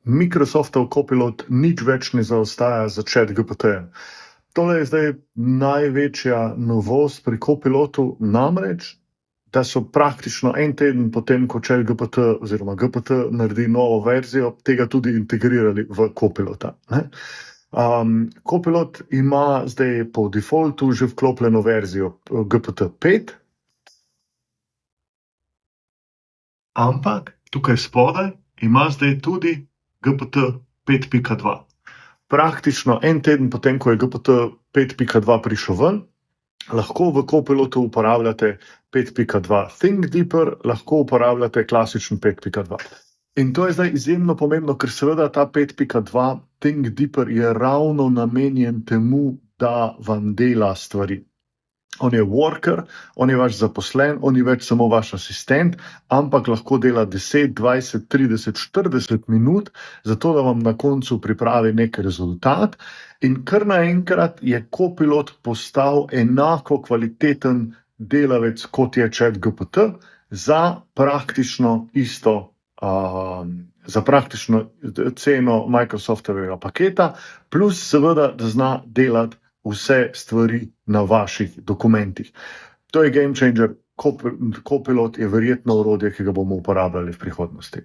Microsoftov Copilot nič več ne zaostaja za ChatGPT-jem. Tole je zdaj največja novost pri Copilotu, namreč, da so praktično en teden potem, ko ChatGPT oziroma GPT naredi novo verzijo, tega tudi integrirali v Copilota, ne. Copilot ima zdaj po defaultu že vklopljeno verzijo GPT-5, ampak tukaj spodaj ima zdaj tudi GPT-5.2. Praktično en teden potem, ko je GPT-5.2 prišel ven, lahko v Copilotu uporabljate 5.2 Think Deeper, lahko uporabljate klasičen 5.2. In to je zdaj izjemno pomembno, ker seveda ta 5.2 Think Deeper je ravno namenjen temu, da vam dela stvari. On je worker, on je vaš zaposlen, on je več samo vaš asistent, ampak lahko dela 10, 20, 30, 40 minut, zato da vam na koncu pripravi nek rezultat. In kar naenkrat je Copilot postal enako kvaliteten delavec, kot je ChatGPT, za praktično ceno Microsoftovega paketa, plus seveda, da zna delati vse stvari na vaših dokumentih. To je game changer. Copilot je verjetno orodje, ki ga bomo uporabljali v prihodnosti.